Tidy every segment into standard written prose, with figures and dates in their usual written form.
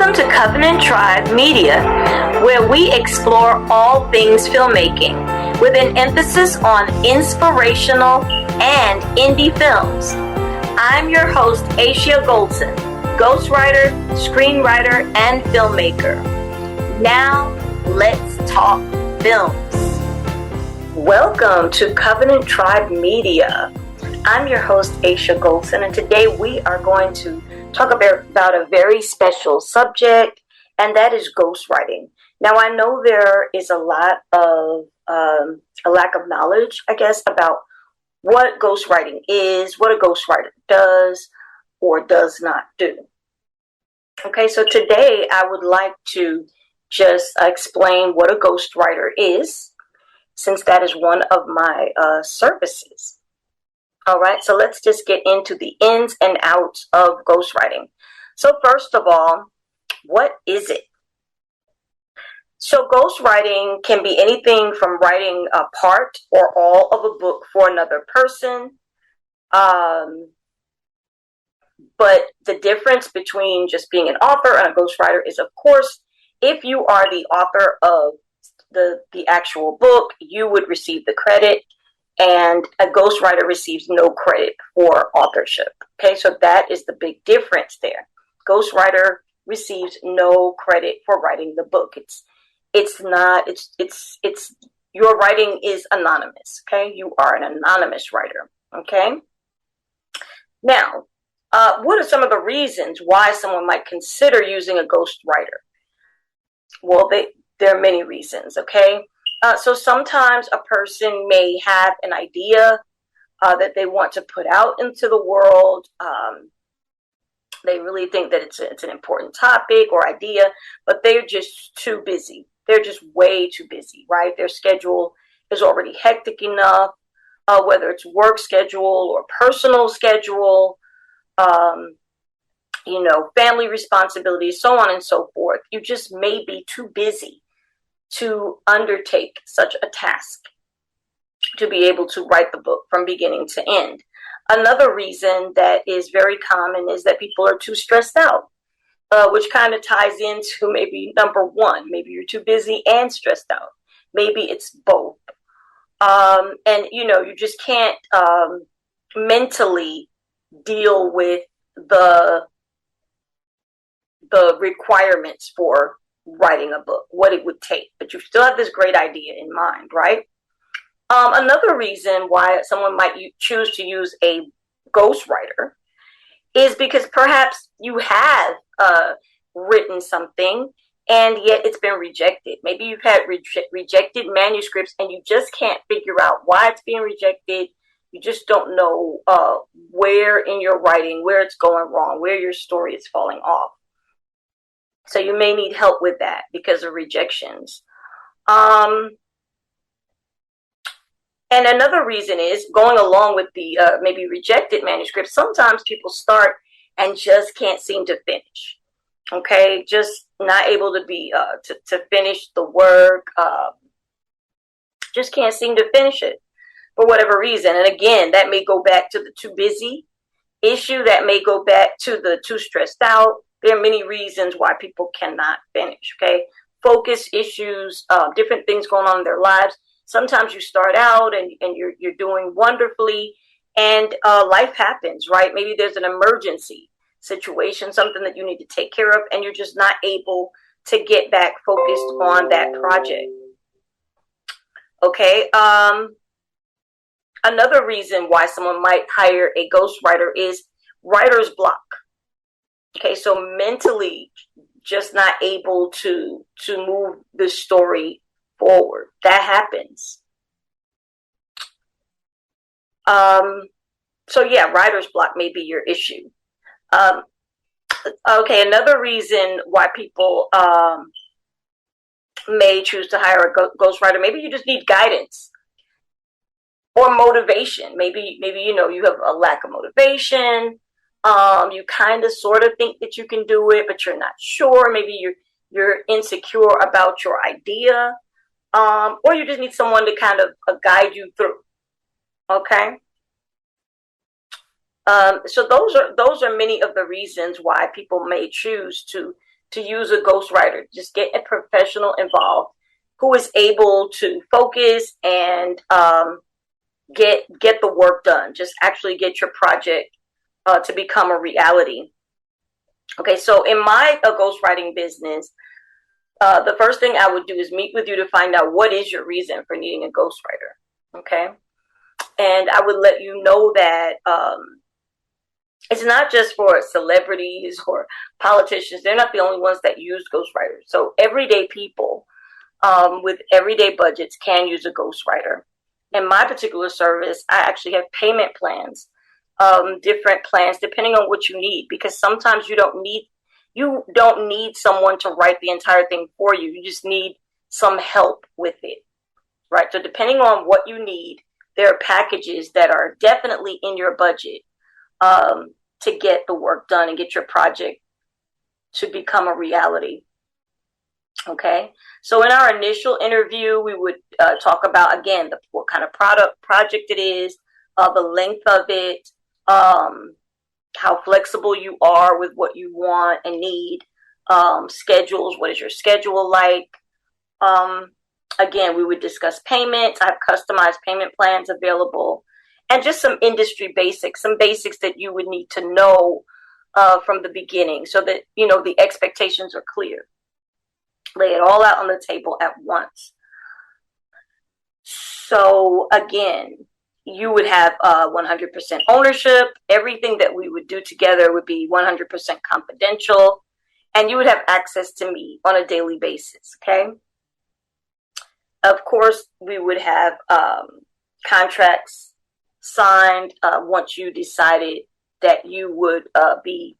Welcome to Covenant Tribe Media, where we explore all things filmmaking with an emphasis on inspirational and indie films. I'm your host, Ashea Goldson, ghostwriter, screenwriter, and filmmaker. Now, let's talk films. Welcome to Covenant Tribe Media. I'm your host, Ashea Goldson, and today we are going to talk about a very special subject, and that is ghostwriting. Now, I know there is a lot of a lack of knowledge, I guess, about what ghostwriting is, what a ghostwriter does or does not do. Okay, so today I would like to just explain what a ghostwriter is, since that is one of my services. All right, so let's just get into the ins and outs of ghostwriting. So first of all, what is it? So ghostwriting can be anything from writing a part or all of a book for another person. But the difference between just being an author and a ghostwriter is, of course, if you are the author of the actual book, you would receive the credit. And a ghostwriter receives no credit for authorship. Okay, so that is the big difference there. Ghostwriter receives no credit for writing the book. It's your writing is anonymous. Okay, you are an anonymous writer. Okay. Now, what are some of the reasons why someone might consider using a ghostwriter? Well, there are many reasons. Okay. So sometimes a person may have an idea that they want to put out into the world. They really think that it's an important topic or idea, but they're just too busy. They're just way too busy, right? Their schedule is already hectic enough, whether it's work schedule or personal schedule, family responsibilities, so on and so forth. You just may be too busy to undertake such a task, to be able to write the book from beginning to end. Another reason that is very common is that people are too stressed out, which kind of ties into maybe number one. Maybe you're too busy and stressed out. Maybe it's both. You just can't mentally deal with the requirements for writing a book, what it would take, but you still have this great idea in mind, right? Another reason why someone might choose to use a ghostwriter is because perhaps you have written something and yet it's been rejected. Maybe you've had rejected manuscripts and you just can't figure out why it's being rejected. You just don't know where in your writing, where it's going wrong, where your story is falling off. So you may need help with that because of rejections. And another reason is going along with the maybe rejected manuscripts. Sometimes people start and just can't seem to finish. Okay, just not able to be to finish the work. Just can't seem to finish it for whatever reason. And again, that may go back to the too busy issue. That may go back to the too stressed out. There are many reasons why people cannot finish, okay? Focus issues, different things going on in their lives. Sometimes you start out and you're doing wonderfully and life happens, right? Maybe there's an emergency situation, something that you need to take care of, and you're just not able to get back focused on that project. Okay, another reason why someone might hire a ghostwriter is writer's block. Okay, so mentally just not able to move the story forward. That happens. So yeah, writer's block may be your issue. Okay, another reason why people may choose to hire a ghostwriter, maybe you just need guidance or motivation. Maybe you have a lack of motivation. You kind of sort of think that you can do it, but you're not sure. Maybe you're insecure about your idea, or you just need someone to kind of guide you through. Okay. So those are many of the reasons why people may choose to to use a ghostwriter. Just get a professional involved who is able to focus and get the work done. Just actually get your project to become a reality. Okay, so in my ghostwriting business, the first thing I would do is meet with you to find out what is your reason for needing a ghostwriter. Okay, and I would let you know that it's not just for celebrities or politicians. They're not the only ones that use ghostwriters. So everyday people with everyday budgets can use a ghostwriter. In my particular service, I actually have payment plans, different plans depending on what you need, because sometimes you don't need someone to write the entire thing for you. You just need some help with it, right? So depending on what you need, there are packages that are definitely in your budget to get the work done and get your project to become a reality. Okay, so in our initial interview, we would talk about, again, what kind of project it is, the length of it, how flexible you are with what you want and need, schedules, what is your schedule like? Again, we would discuss payments. I have customized payment plans available, and just some industry basics, some basics that you would need to know from the beginning so that, the expectations are clear. Lay it all out on the table at once. So again, you would have 100% ownership. Everything that we would do together would be 100% confidential, and you would have access to me on a daily basis. Okay. Of course, we would have contracts signed once you decided that you would be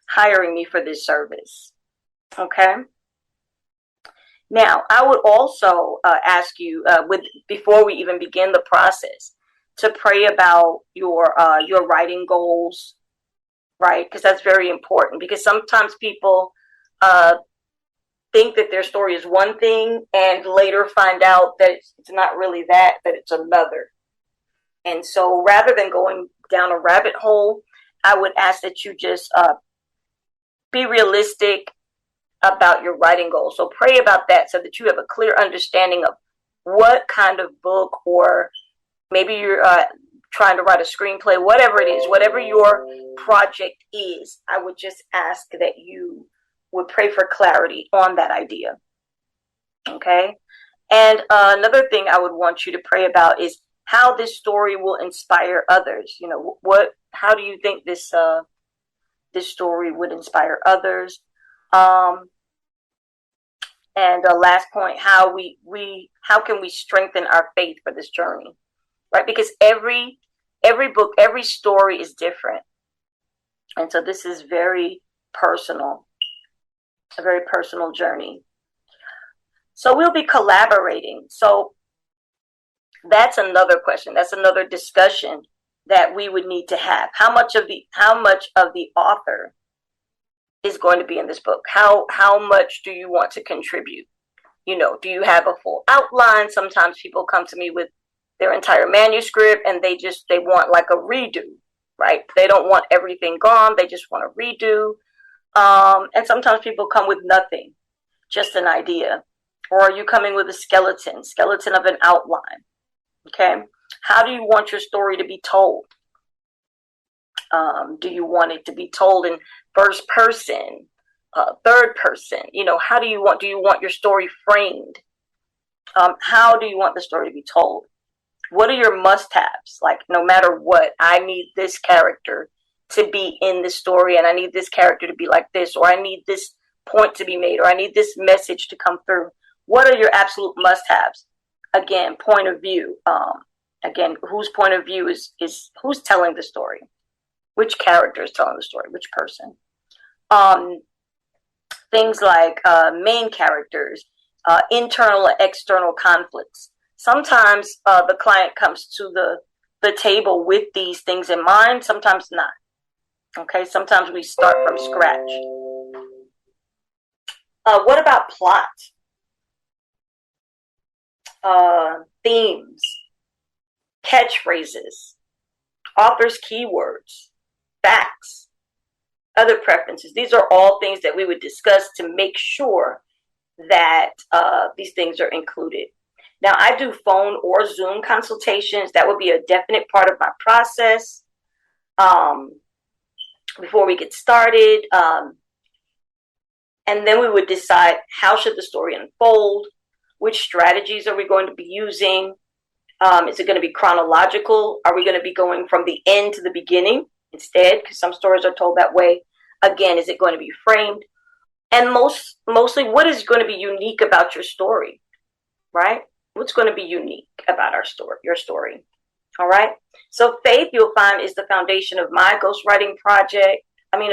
hiring me for this service. Okay. Now, I would also ask you, before we even begin the process, to pray about your writing goals, right? Because that's very important. Because sometimes people think that their story is one thing and later find out that it's not really that it's another. And so rather than going down a rabbit hole, I would ask that you just be realistic about your writing goals. So pray about that so that you have a clear understanding of what kind of book, or maybe you're trying to write a screenplay, whatever it is, whatever your project is. I would just ask that you would pray for clarity on that idea. Okay. And another thing I would want you to pray about is how this story will inspire others. How do you think this story would inspire others? And last point, how can we strengthen our faith for this journey, right? Because every book, every story is different, and so this is very personal, a very personal journey. So we'll be collaborating. So that's another question. That's another discussion that we would need to have. How much of the author is going to be in this book? How much do you want to contribute? Do you have a full outline? Sometimes people come to me with their entire manuscript and they want like a redo, right? They don't want everything gone. They just want a redo. And sometimes people come with nothing, just an idea. Or are you coming with a skeleton of an outline? Okay. How do you want your story to be told? Do you want it to be told in first person, third person? How do you want your story framed? How do you want the story to be told? What are your must-haves? Like, no matter what, I need this character to be in the story, and I need this character to be like this, or I need this point to be made, or I need this message to come through. What are your absolute must-haves? Again, point of view. Again, whose point of view is who's telling the story? Which character is telling the story? Which person? Things like main characters, internal and external conflicts. Sometimes the client comes to the table with these things in mind, sometimes not. Okay, sometimes we start from scratch. What about plot? Themes, catchphrases, author's keywords, facts, other preferences. These are all things that we would discuss to make sure that these things are included. Now, I do phone or Zoom consultations. That would be a definite part of my process before we get started. And then we would decide how should the story unfold, which strategies are we going to be using. Is it going to be chronological? Are we going to be going from the end to the beginning instead? Because some stories are told that way. Again, is it going to be framed? And mostly, what is going to be unique about your story, right? What's going to be unique about your story? All right. So faith, you'll find, is the foundation of my ghostwriting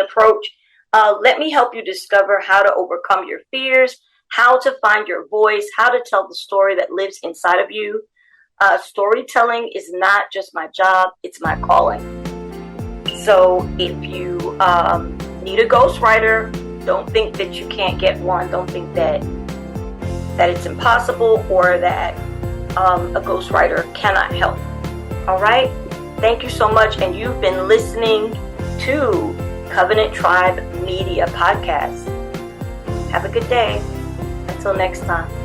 approach. Let me help you discover how to overcome your fears, how to find your voice, how to tell the story that lives inside of you. Storytelling is not just my job, it's my calling. So if you need a ghostwriter, don't think that you can't get one. Don't think that it's impossible or that a ghostwriter cannot help. All right? Thank you so much. And you've been listening to Covenant Tribe Media Podcast. Have a good day. Until next time.